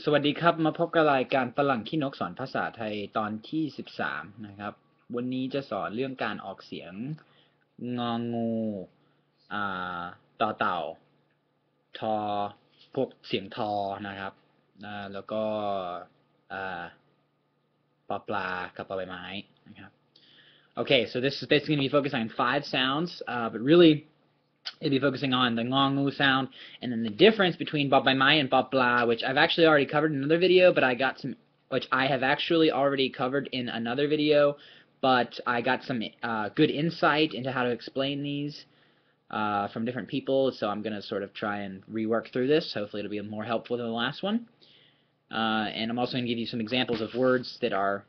สวัสดีครับมาพบกับรายการฝรั่งขี้นกสอนภาษาไทยตอนที่13นะครับวันนี้จะสอนเรื่องการออกเสียงงองูอ่ต่อเต่าทอพวกเสียงทอนะครับแล้วก็ปอปลากับปอใบไม้นะครับ Okay, so this is basically going to be focusing on 5 sounds, but really it'll be focusing on the ngong sound and then the difference between bpaa and bpaa, which I've actually already covered in another video, but I got some, which I have actually already covered in another video, but I got some good insight into how to explain these from different people, so I'm going to sort of try and rework through this. Hopefully it'll be more helpful than the last one. And I'm also going to give you some examples of words that are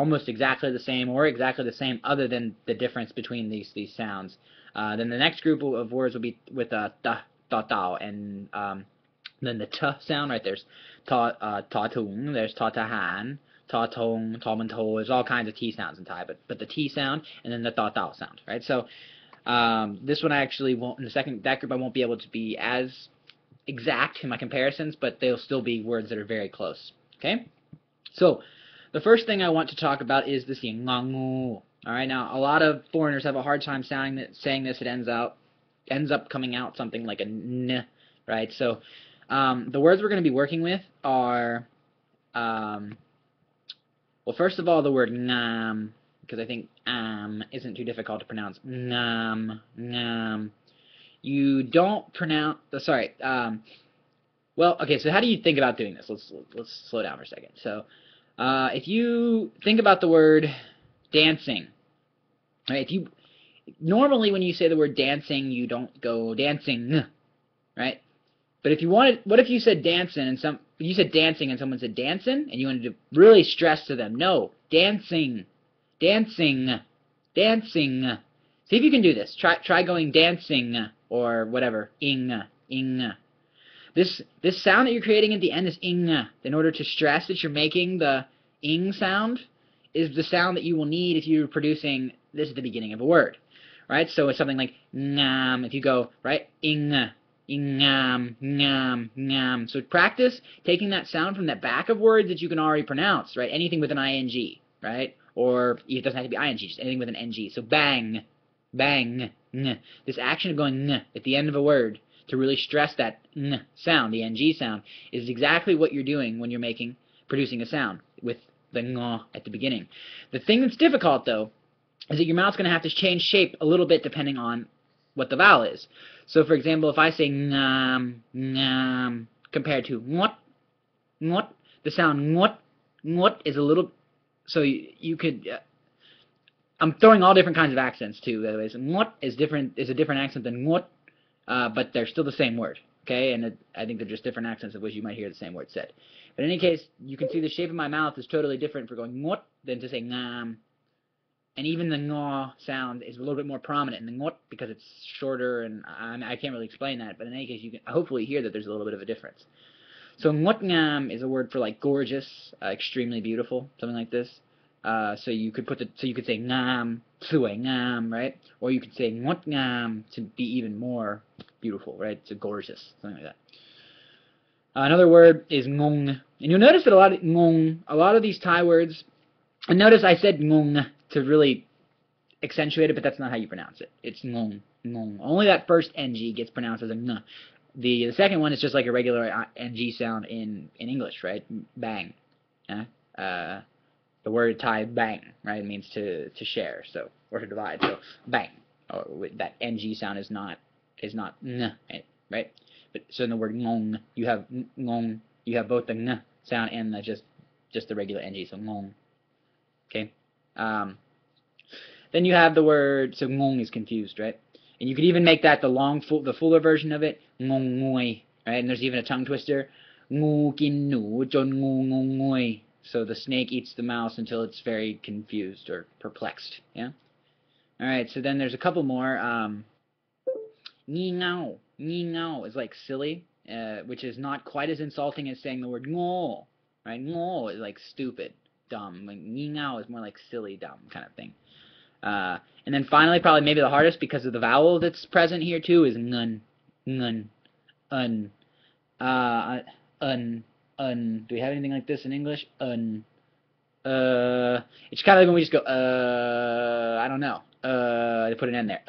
almost exactly the same or exactly the same other than the difference between these sounds. Then the next group of words will be with ta, tao, and then the t sound, right? There's tawng, there's tahan, tawng, tawmanto. There's all kinds of t sounds in Thai, but the t sound and then the tao sound, right? So this one I actually won't, in the second, that group I won't be able to be as exact in my comparisons, but they'll still be words that are very close, okay? So the first thing I want to talk about is the ngong. Alright, now a lot of foreigners have a hard time saying this. It ends up coming out something like a n, right? So the words we're going to be working with are, well, first of all, the word ngam, because I think isn't too difficult to pronounce. Ngam. You don't pronounce. Sorry. Well, okay. So how do you think about doing this? Let's slow down for a second. So if you think about the word dancing, right? Normally when you say the word dancing, you don't go dancing, right? But if you wanted, what if you said dancing and you said dancing and someone said dancing and you wanted to really stress to them, no, dancing, dancing, dancing. See if you can do this. Try going dancing or whatever, ing. This sound that you're creating at the end is ing. In order to stress that you're making the ing sound is the sound that you will need if you're producing this at the beginning of a word, right? So it's something like ngam. If you go right, ing, ingam, ngam, ngam. So practice taking that sound from that back of words that you can already pronounce, right? Anything with an ing, right? Or it doesn't have to be ing, just anything with an ng. So bang, bang, ng. This action of going ng at the end of a word to really stress that ng sound, the ng sound, is exactly what you're doing when you're producing a sound with the ngao at the beginning. The thing that's difficult, though, is that your mouth's going to have to change shape a little bit depending on what the vowel is. So, for example, if I say ngam, ngam, compared to ngot, ngot, the sound ngot is a little, so you could, I'm throwing all different kinds of accents too, by the way. So ngot is a different accent than ngot, but they're still the same word, okay? And I think they're just different accents of which you might hear the same word said. But in any case, you can see the shape of my mouth is totally different for going ngot than to say ngam. And even the ngao sound is a little bit more prominent in the ngot because it's shorter, and I can't really explain that, but in any case, you can hopefully hear that there's a little bit of a difference. So ngot ngam is a word for like gorgeous, extremely beautiful, something like this. So you could say ngam, suay ngam, right? Or you could say ngot ngam to be even more beautiful, right? So gorgeous, something like that. Another word is ngong, and you'll notice that a lot of these Thai words, and notice I said ngong to really accentuate it, but that's not how you pronounce it. It's ngong, ngong. Only that first ng gets pronounced as a ng. The second one is just like a regular ng sound in English, right? Bang. The word Thai bang, right? It means to share, so, or to divide. So bang. Or that ng sound is not ng, right? But so in the word ngong, you have ngong, you have both the ng sound and just the regular ng, so ngong. Okay. Then you have the word, so ngong is confused, right? And you could even make that the fuller version of it, ngong ngoi, right? And there's even a tongue twister, ngu kin nu jon ngu ngong ngoi. So the snake eats the mouse until it's very confused or perplexed, yeah? Alright, so then there's a couple more. Ngao. Ngao is like silly, which is not quite as insulting as saying the word ngoo, right? Ngoo is like stupid, dumb. Like, ngao is more like silly, dumb kind of thing. And then finally, probably maybe the hardest because of the vowel that's present here too, is ngun, ngun, un, Do we have anything like this in English? It's kind of like when we just go, I don't know. They put an N there.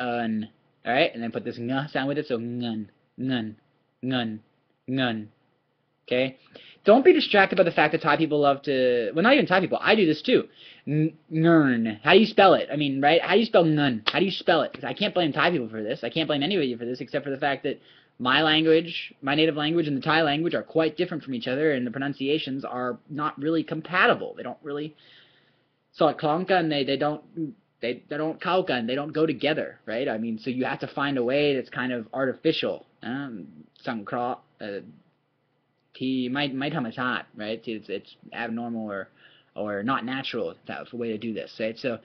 Alright? And then put this ng sound with it, so ngn, ngn, ngn, ngn. Okay? Don't be distracted by the fact that Thai people love to, well, not even Thai people, I do this too. Ngern. How do you spell it? I mean, right? How do you spell ngn? How do you spell it? I can't blame Thai people for this. I can't blame anybody for this except for the fact that my language, my native language, and the Thai language are quite different from each other, and the pronunciations are not really compatible. They don't really sort klonkan. They don't kaukan. They don't go together, right? I mean, so you have to find a way that's kind of artificial. Sankra, my tamashat, right? It's abnormal or not natural. That's a way to do this, right? So.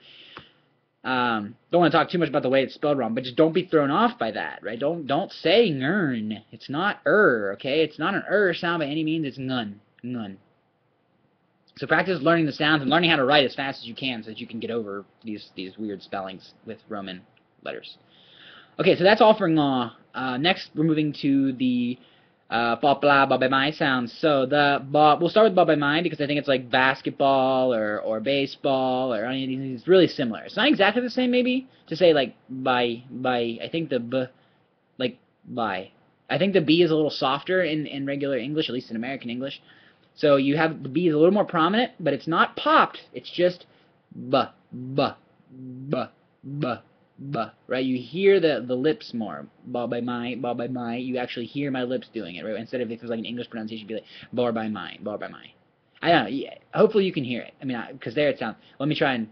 Don't want to talk too much about the way it's spelled wrong, but just don't be thrown off by that, right? Don't say ngern. It's not okay? It's not an sound by any means. It's ngun, ngun. So practice learning the sounds and learning how to write as fast as you can so that you can get over these weird spellings with Roman letters. Okay, so that's all for ngao. Next, we're moving to the bpaa, bppai sounds. So we'll start with bppai because I think it's like basketball or baseball or anything. It's really similar. It's not exactly the same, maybe, to say like by. I think the b, like by. I think the b is a little softer in regular English, at least in American English. So you have the b is a little more prominent, but it's not popped. It's just b, b, b, b. Right? You hear the lips more. Bppai. You actually hear my lips doing it, right? Instead of if it was like an English pronunciation, it'd be like bppai. I don't know. Yeah, hopefully you can hear it. I mean, because there it sounds. Let me try and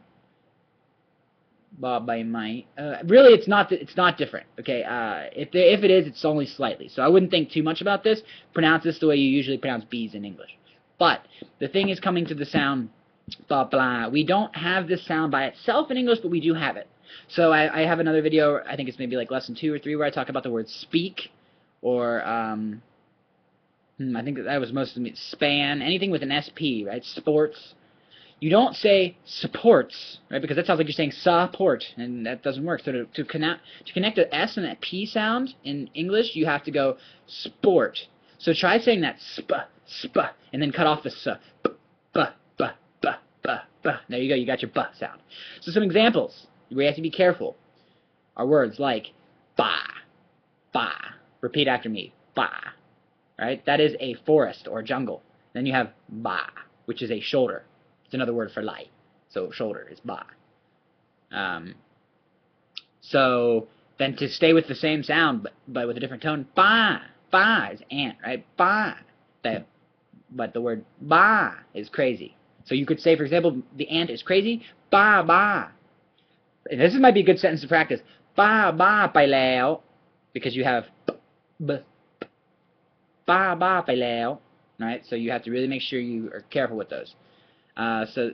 bppai. Really, it's not different. Okay. If it is, it's only slightly. So I wouldn't think too much about this. Pronounce this the way you usually pronounce B's in English. But the thing is coming to the sound bpaa. We don't have this sound by itself in English, but we do have it. So I have another video, I think it's maybe like lesson 2 or 3, where I talk about the word speak, or I think that was most of me, span, anything with an SP, right? Sports. You don't say supports, right? Because that sounds like you're saying support, and that doesn't work. So to connect the S and that P sound in English, you have to go sport. So try saying that sp, and then cut off the s. There you go, you got your b sound. So some examples. We have to be careful. Are words like ba. Repeat after me. Ba. Right? That is a forest or jungle. Then you have ba, which is a shoulder. It's another word for lai. So shoulder is ba. So then to stay with the same sound but with a different tone, ba. Ba is ant, right? Ba. But the word ba is crazy. So you could say, for example, the ant is crazy. Ba. And this might be a good sentence to practice. Baไปแล้ว because you have b. Baไปแล้ว. Right? So you have to really make sure you are careful with those. So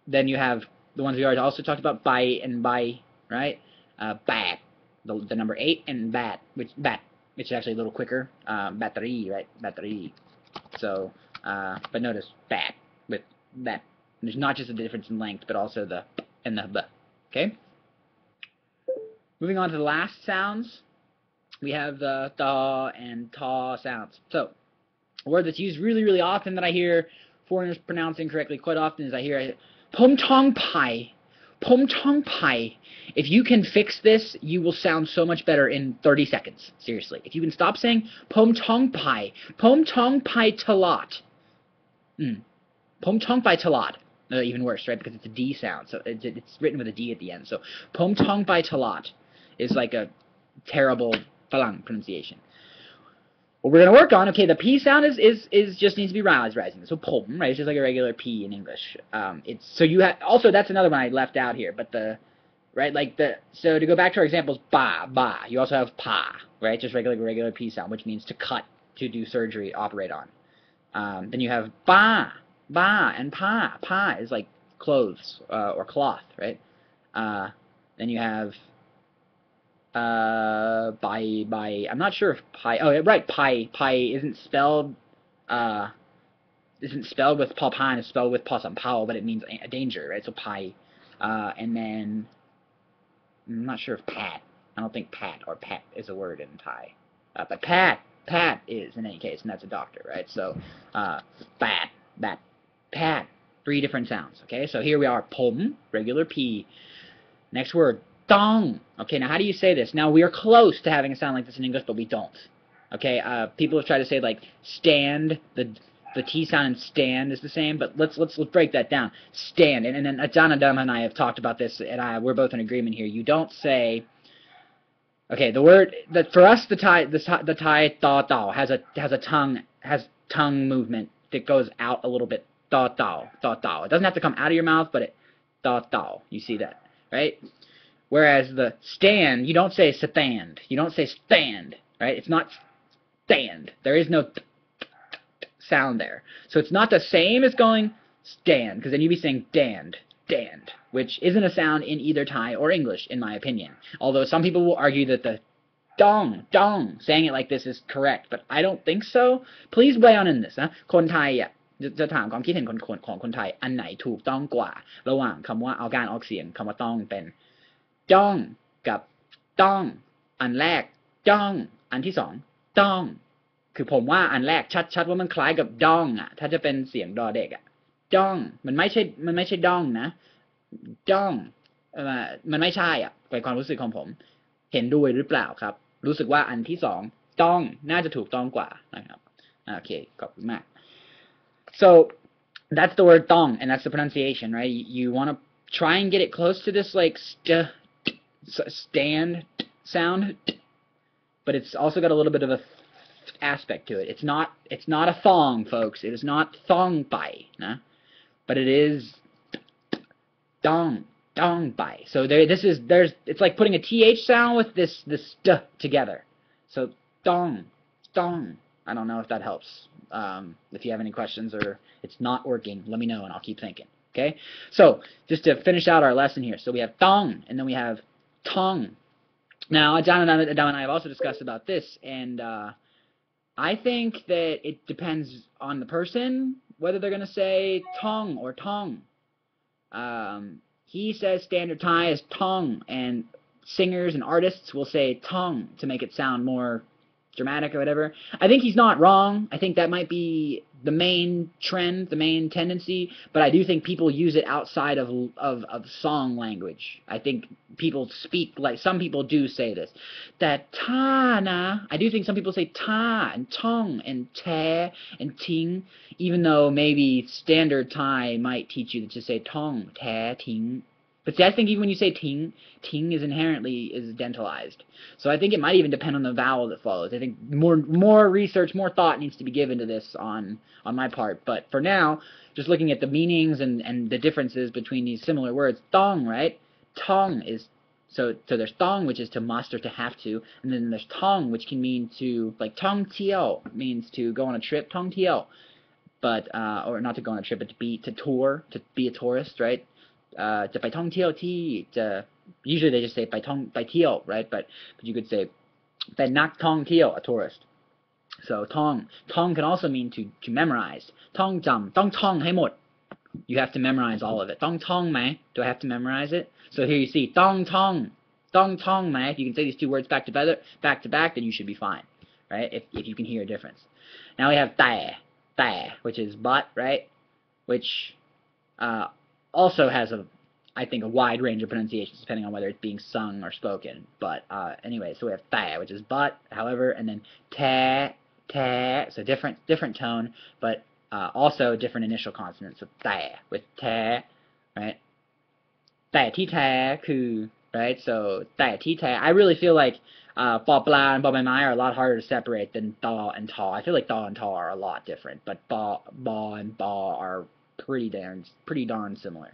then you have the ones we already also talked about, by and by, right? Baet, the number 8, and bat, which is actually a little quicker. Battery, right? Battery. So, but notice bat with bat. There's not just a difference in length, but also the and the b. Okay. Moving on to the last sounds, we have the da and ta sounds. So, a word that's used really, really often that I hear foreigners pronouncing correctly quite often is I hear pom tong pai. Pom tong pai. If you can fix this, you will sound so much better in 30 seconds. Seriously. If you can stop saying pom tong pai talat. Pom tong pai talat. Even worse, right? Because it's a D sound. So it's written with a D at the end. So pom tong pai talat is like a terrible Farang pronunciation. What we're going to work on, okay, the P sound is just needs to be rising. So pom, right? It's just like a regular P in English. So you have also, that's another one I left out here, but so to go back to our examples, ba. You also have pa, right? Just regular P sound, which means to cut, to do surgery, operate on. Then you have ba and pa. Pa is like clothes or cloth, right? Then you have by I'm not sure if pi. Oh, right, pi isn't spelled with pa pan. It's spelled with pa sam pao, but it means a danger, right? So pi, and then I'm not sure if pat. I don't think pat or pet is a word in Thai, but pat. pat is in any case, and that's a doctor, right? So, bat, pat, 3 different sounds, okay? So here we are, pom, regular P. Next word, tawng. Okay, now how do you say this? Now, we are close to having a sound like this in English, but we don't. Okay, people have tried to say, like, stand, the T sound in stand is the same, but let's break that down. Stand, and then Ajahn Adam and I have talked about this, and we're both in agreement here. You don't say, okay, the word that for us the Thai ta tao has tongue movement that goes out a little bit. Ta tao. It doesn't have to come out of your mouth, but it ta tao. You see that, right? Whereas the stand, you don't say stand. You don't say stand, right? It's not stand. There is no sound there. So it's not the same as going stand, because then you'd be saying dand, which isn't a sound in either Thai or English, in my opinion. Although some people will argue that the dong, saying it like this is correct, but I don't think so. Please weigh on in this นะคนไทยอ่ะจะถามความคิดเห็นของคนไทยอันไหนถูกต้องกว่าระหว่างคำว่าเอาการออกเสียงคำว่าต้องเป็นจ้องกับต้องอันแรกจ้องอันที่สองต้องคือผมว่าอันแรกชัดว่ามันคล้ายกับด้องอ่ะถ้าจะเป็นเสียงดอเด็กอ่ะจ้องมันไม่ใช่ด้องนะจ้องมันไม่ใช่อ่ะเป็นความรู้สึกของผมเห็นด้วยหรือเปล่าครับรู้สึกว่าอันที่สองต้องน่าจะถูกต้องกว่านะครับโอเคขอบคุณมาก so that's the word tong and that's the pronunciation right you want to try and get it close to this like stand sound but it's also got a little bit of a aspect to it. It's not a thong, folks. It is not thong pai, nah? But it is dong pai. So it's like putting a th sound with this st together. So dong. I don't know if that helps. If you have any questions or it's not working, let me know and I'll keep thinking. Okay. So just to finish out our lesson here, so we have dong and then we have tong. Now, Ajahn and I have also discussed about this, and I think that it depends on the person, whether they're going to say tong or tong. He says standard Thai is tong, and singers and artists will say tong to make it sound more dramatic or whatever. I think he's not wrong. I think that might be the main trend, the main tendency, but I do think people use it outside of song language. I think people speak, like some people do say this. That ta na, I do think some people say ta and tong and te and ting, even though maybe standard Thai might teach you to just say tong, te, ting. But see, I think even when you say ting is inherently dentalized. So I think it might even depend on the vowel that follows. I think more research, more thought needs to be given to this on my part. But for now, just looking at the meanings and the differences between these similar words, tong, right? Tong is so there's tong, which is to must or to have to, and then there's tong, which can mean to, like tong tiao means to go on a trip, tong tiao, but or not to go on a trip, but to tour, to be a tourist, right? จะไปท่องเที่ยวที่จะ usually they just say ไปเที่ยว right but you could say เป็นนักท่องเที่ยว a tourist so tong can also mean to memorize ท่องจำต้องท่องให้หมด you have to memorize all of it ต้องท่องไหม do I have to memorize it so here you see ต้องท่องไหม if you can say these two words back to back then you should be fine right if you can hear a difference now we have แต่ which is but right which also has I think a wide range of pronunciations depending on whether it's being sung or spoken. But anyway, so we have ta, which is but, however, and then te, so different tone, but also different initial consonants. So ta with te, right? Ta ti ta ku, right? So ta ti ta. I really feel like bpaa and bpai are a lot harder to separate than da and ta. I feel like da and ta are a lot different, but ba and ba are pretty darn similar.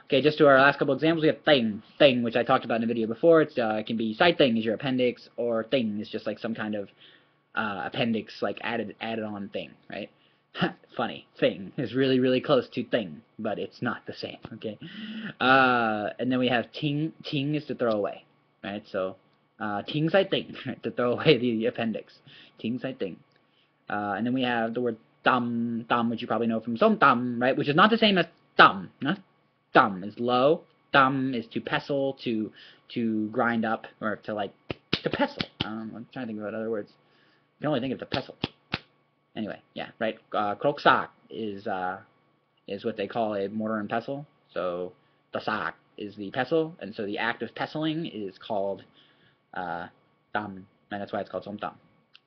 Okay, just to our last couple examples, we have thing, which I talked about in a video before. It can be side thing is your appendix, or thing is just like some kind of appendix, like added on thing, right? Funny, thing is really close to thing, but it's not the same. Okay, and then we have ting is to throw away, right? So ting side thing, right, to throw away the appendix, ting side thing, and then we have the word tam, which you probably know from som tam, right? Which is not the same as tam. No? Tam is low. Tam is to pestle, to grind up, or to pestle. I'm trying to think about other words. can only think of the pestle. Anyway, yeah, right. Kroksak is what they call a mortar and pestle. So the sak is the pestle, and so the act of pestling is called tam, and that's why it's called som tam.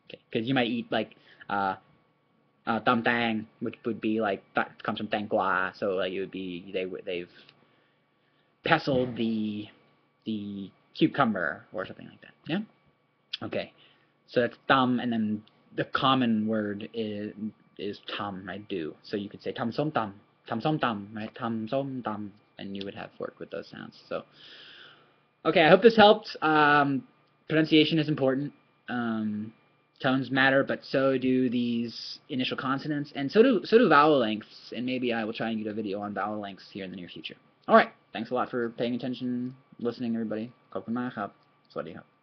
Okay, because you might eat like tam tang, which would be like that comes from tang gua, so like it would be they've pestled the cucumber or something like that. Yeah. Okay, so that's tam, and then the common word is tam, right? Do. So you could say tam som tam, right? Tam som tam, and you would have worked with those sounds. So, okay, I hope this helped. Pronunciation is important. Tones matter, but so do these initial consonants, and so do vowel lengths. And maybe I will try and get a video on vowel lengths here in the near future. All right, thanks a lot for paying attention, listening, everybody. ขอบคุณมากครับ สวัสดีครับ